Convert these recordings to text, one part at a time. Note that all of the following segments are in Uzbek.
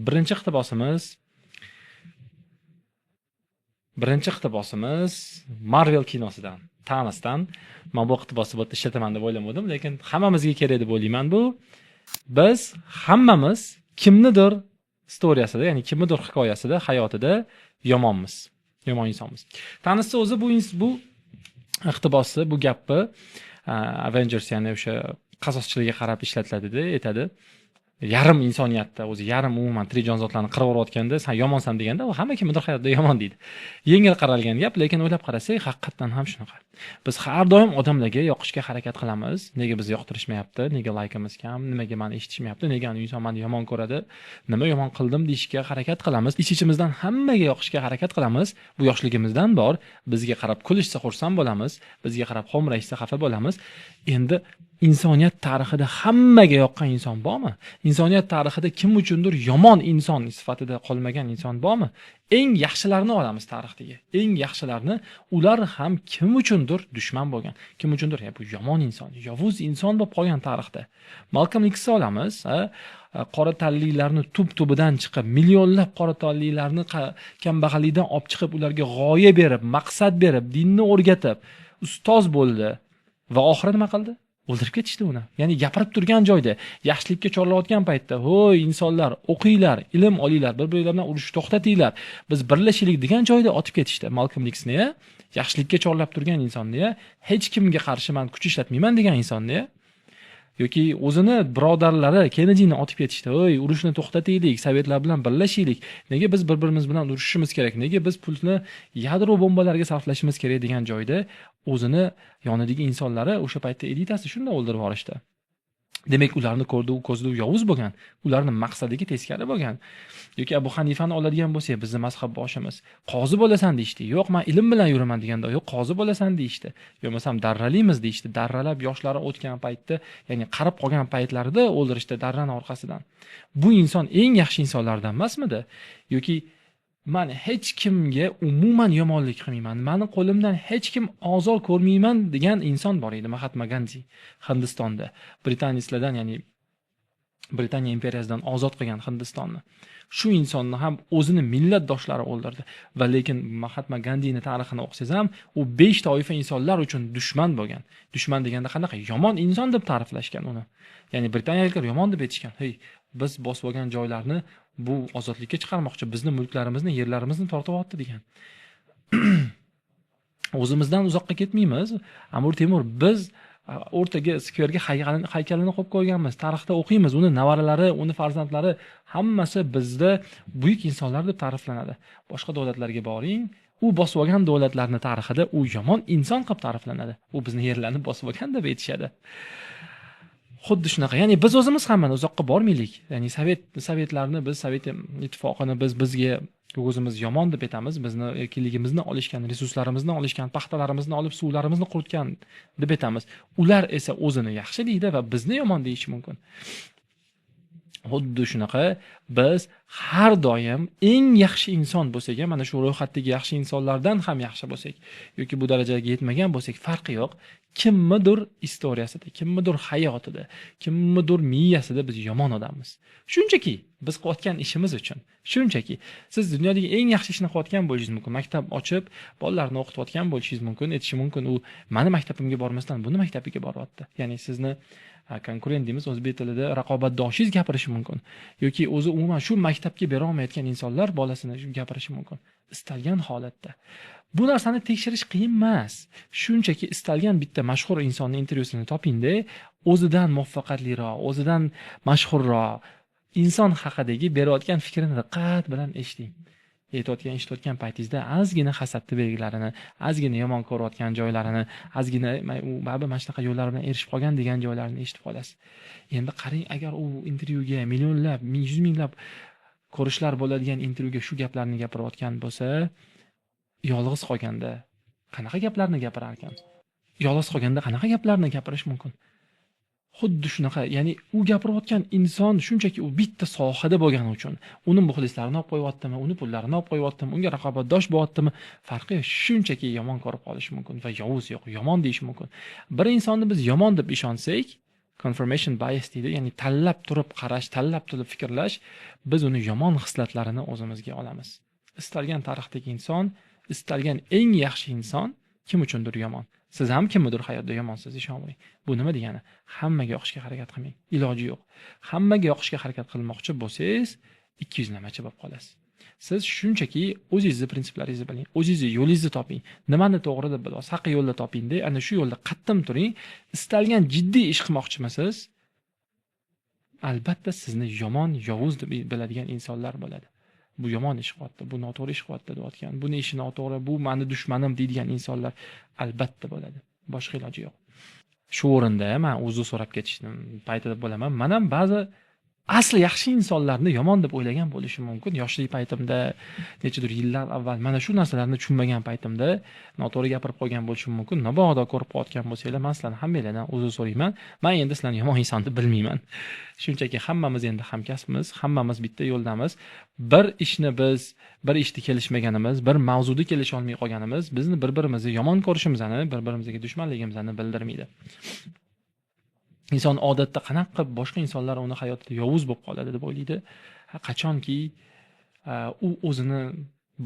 Birinchi iqtibosimiz Marvel kinosidan, Thanosdan. Men bu iqtibosni bu yerda ishlataman deb o'ylamadim, lekin hammamizga kerak deb o'ylayman bu. Biz hammamiz kimnidir storiyasida, ya'ni kimnidir hikoyasida, hayotida yomonmiz. Yomon insonmiz. Thanosning o'zi bu iqtibosni, bu gapni Avengers, ya'ni o'sha qasoschilarga qarab ishlatiladi-da, aytadi. Yarim insoniyatda, o'zi yarim umuman tirik jonzotlarni qirib o'rayotganda sen yomonsan deganda, u hamma kimdir hayotda yomon deydi. Yengil qaralgan gap, lekin o'ylab qarasak, haqiqatan ham shunaqa. Biz har doim odamlarga yoqishga harakat qilamiz. Nega bizni yoqtirishmayapti? Nega laykimiz kam? Nimaga meni eshitishmayapti? Nega uni inson meni yomon ko'radi? Nima yomon qildim deyishga harakat qilamiz. Ich-ichimizdan hammaga yoqishga harakat qilamiz. Bu yoshligimizdan bor. Bizga qarab kulishsa xursand bo'lamiz, bizga qarab xo'mrayishsa xafa bo'lamiz. Endi insoniyat tarixida hammaga yoqqan inson bormi? Insoniyat tarixida kim uchundir yomon inson sifatida qolmagan inson bormi? Eng yaxshilarni olamiz tarixdagi. Eng yaxshilarni, ular ham kim uchundir dushman bo'lgan. Kim uchundir bu yomon inson, yovuz inson bo'lib qolgan tarixda. Malcolm X'ni olamiz, qora tanlilarni tub-tubidan chiqib, millionlab qora tanlilarni kambag'allikdan olib chiqib, ularga g'oya berib, maqsad berib, dinni o'rgatib, ustoz bo'ldi va oxiri nima qildi? O'ldirib ketishdi uni. Ya'ni gapirib turgan joyda, yaxshilikka chorlayotgan paytda, "Ho'y insonlar, o'qinglar, ilm olinglar, bir-biringlar bilan urushni to'xtatinglar, biz birlashaylik" degan joyda otib ketishdi. Malcolm X'ni, yaxshilikka chorlab turgan insonni, hech kimga qarshi men kuch ishlatmayman degan insonni, yoki o'zini birodarlari Kennedyni otib ketishdi. "Ho'y, urushni to'xtataylik, sovetlar bilan birlashaylik. Nega biz bir-birimiz bilan urushishimiz kerak? Nega biz pulni yadro bombalariga sarflashimiz kerak?" degan joyda o'zini yonidagi insonlari o'sha paytda elitasi shunday o'ldirib yuborishdi. Demak, ularni ko'rdi, u ko'zida yovuz bo'lgan, ularning maqsadiga teskari bo'lgan. Yoki Abu Hanifani oladigan bo'lsak, bizning mazhab boshimiz, qozi bo'lasan deydi. Yo'q, men ilm bilan yuraman deganda, yo'q, qozi bo'lasan deydi. Yo bo'lmasam darralimiz deydi. Darralab yoshlari o'tgan paytda, ya'ni qarib qolgan paytlarida o'ldirishdi darrani orqasidan. Bu inson eng yaxshi insonlardan emasmidi? Yoki men hech kimga umuman yomonlik qilmayman, meni qo'limdan hech kim ozor ko'rmayman degan inson bor edi, Mahatma Gandhi, Hindistonda. Britaniylardan, ya'ni Britaniya imperiyasidan ozod qilgan Hindistonni. Shu insonni ham o'zini millatdoshlari o'ldirdi. Va lekin Mahatma Gandhining tarixini o'qisangiz ham, u 5 toifa insonlar uchun dushman bo'lgan. Dushman deganda qanaqa? Yomon inson deb ta'riflashgan uni. Ya'ni britaniyaliklar yomon deb aytishgan. "Hey, biz bosib olgan joylarni bu ozodlikka chiqarmoqchi, bizni mulklarimizni, yerlarimizni tortib oldi" degan. O'zimizdan uzoqqa ketmaymiz. Amir Temur, biz o'rtaga skverga haykalini qo'yib qo'yganmiz. Tarixda o'qiymiz, uni nevaralari, uni farzandlari hammasi bizda buyuk insonlar deb ta'riflanadi. Boshqa davlatlarga boring, u bosib olgan davlatlarning tarixida u yomon inson qilib ta'riflanadi. U bizni yerlarni bosib olgan deb aytishadi. Xuddi shunaqa. Ya'ni biz o'zimiz ham mana uzoqqa bormaylik. Ya'ni sovetlarni, biz Sovet ittifoqini bizga o'zimiz yomon deb aytamiz. Bizni erkinligimizni olishgan, resurslarimizni olishgan, paxtalarimizni olib suvlarimizni quritgan deb aytamiz. Ular esa o'zini yaxshi deydi va bizni yomon deyishi mumkin. Xuddi shunaqa biz har doim eng yaxshi inson bo'lsak, mana shu ro'yxatdagi yaxshi insonlardan ham yaxshi bo'lsak, yoki bu darajaga yetmagan bo'lsak, farqi yo'q. Kimnidir istoriyasida, kimnidir hayotida, kimnidir miyasida biz yomon odammiz. Shunchaki biz qilayotgan ishimiz uchun. Shunchaki siz dunyodagi eng yaxshi ishni qilayotgan bo'lishingiz mumkin. Maktab ochib, bolalarni o'qitayotgan bo'lishingiz mumkin, aytishi mumkin, u meni maktabimga bormasdan buni maktabiga boryapti. Ya'ni sizni konkurent deymiz, o'zbek tilida raqobatdoshingiz gapirishi mumkin. Yoki o'zi umuman shu maktabga bera olmayotgan insonlar bolasini gapirishi mumkin. Istalgan holatda. Bu narsani tekshirish qiyin emas. Shunchaki istalgan bitta mashhur insonning intervyusini toping-da, o'zidan muvaffaqiyatliroq, o'zidan mashhurroq inson haqidagi berayotgan fikrini diqqat bilan eshiting. Eshitayotgan paytingizda ozgina hasadni belgilarini, ozgina yomon ko'rayotgan joylarini, ozgina u mana shunaqa yo'llar bilan erishib qolgan degan joylarini eshitib qolasiz. Endi qarang, agar u intervyuga millionlab, yuz minglab ko'rishlar bo'ladigan intervyuga shu gaplarni gapirayotgan bo'lsa, yolg'iz qolganda qanaqa gaplarni gapirar ekan? Yolg'iz qolganda qanaqa gaplarni gapirish mumkin? Xuddi shunaqa, ya'ni u gapirayotgan inson shunchaki u bitta sohada bo'lgani uchun, uni muxlislarini olib qo'yaptimi, uni pullarini olib qo'yaptimi, unga raqobatdosh bo'lyaptimi, farqi yo'q. Shunchaki yomon ko'rib qolish mumkin va yovuz yo'q, yomon deyish mumkin. Bir insonni biz yomon deb ishonsak, confirmation bias deydi, ya'ni tanlab turib qarash, tanlab turib fikrlash, biz uni yomon xislatlarini o'zimizga olamiz. Istalgan tarixdagi inson, istalgan eng yaxshi inson kim uchundir yomon. Siz ham kimnidir hayotda yomonsiz, ishonmang. Bu nima degani? Hammaga yoqishga harakat qilmang. Iloji yo'q. Hammaga yoqishga harakat qilmoqchi bo'lsangiz, 200lamachi bo'lib qolasiz. Siz shunchaki o'zingizni prinsiplaringizni biling, o'zingizni yo'lingizni toping, nimani to'g'ri deb bilasiz, haqqiy yo'lda toping-da, ana shu yo'lda qattim turing. Istalgan jiddiy ish qilmoqchimisiz, albatta sizni yomon, yovuz deb biladigan insonlar bo'ladi. Bu yomon ish qilyapti, bu noto'g'ri ish qilyapti deyotgan, buni ishi noto'g'ri, bu meni dushmanim deydigan insonlar albatta bo'ladi. Boshqa iloji yo'q. Shu o'rinda men uzr so'rab ketishdim paytida bo'laman. Men ham ba'zi asli yaxshi insonlarni yomon deb o'ylagan bo'lishim mumkin. Yoshlik paytimda, nechadir yillar avval mana shu narsalarni tushunmagan paytimda noto'g'ri gapirib qo'ygan bo'lishim mumkin. Mabodo ko'rib qolgan bo'lsanglar, men sizlarni hammanglardan uzr so'rayman. Men endi sizlarni yomon inson deb bilmayman. Shunchaki hammamiz endi hamkasbmiz, hammamiz bitta yo'ldamiz. Bir ishni biz bir ishda kelishmaganimiz, bir mavzuda kelisha olmay qolganimiz bizni bir-birimizni yomon ko'rishimizni, bir-birimizga dushmanligimizni bildirmaydi. Inson odatda qanaqa boshqa insonlar uni hayotida yovuz bo'lib qoladi deb o'ylaydi. Qachonki u o'zini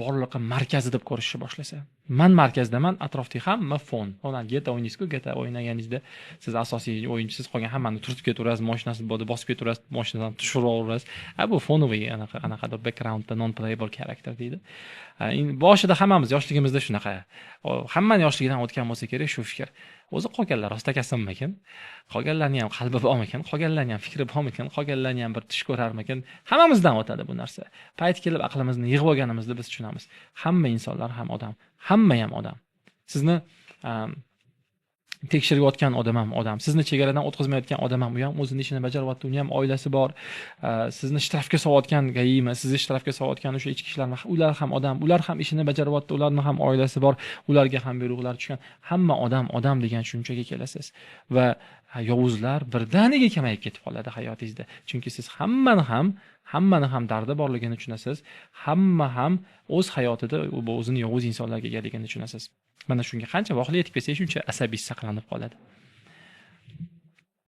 borliqqa markazi deb ko'rishni boshlasa. Men markazdaman, atrofdagi hamma fon. Ona GTA o'ynaysiz-ku, GTA o'ynaganingizda siz asosiy o'yinchisiz, qolgan hammani turtib ketaverasiz, mashinasi bo'ldi, bosib ketaverasiz, mashinadan tushiraverasiz. Bu fonoviy anaqa backgroundda non-playable character deydi. Boshida hammamiz yoshligimizda shunaqa. Hammani yoshligidan o'tgan bo'lsa kerak shu fikr. O'zi qolganlar rostakasimikin? Qolganlarning ham qalbi bormikin? Qolganlarning ham fikri bormikin? Qolganlarning ham bir tush ko'rarmikin? Hammamizdan o'tadi bu narsa. Payt kelib aqlimizni yig'ib olganimizda biz tushunamiz. Hamma insonlar ham odam, hamma ham odam. Sizni tekshirayotgan odam ham odam. Sizni chegaradan o'tkazmayotgan odam ham, u ham o'zining ishini bajaryapti, uni ham oilasi bor. Sizni shtrafga solayotgan gayimi, sizni shtrafga solayotgan o'sha ichki ishlarni, ular ham odam, ular ham ishini bajaryapti, ularning ham oilasi bor, ularga ham buyruqlar tushgan. Hamma odam degan tushunchaga kelasiz va yovuzlar birdaniga kamayib ketib qoladi hayotingizda. Chunki siz hammani ham dardi borligini tushunasiz. Hamma ham o'z hayotida o'zini yovuz insonlarga egaligini tushunasiz. Mana shunga qancha vaqtli yetib kelsangiz, shuncha asabiy saqlanib qoladi.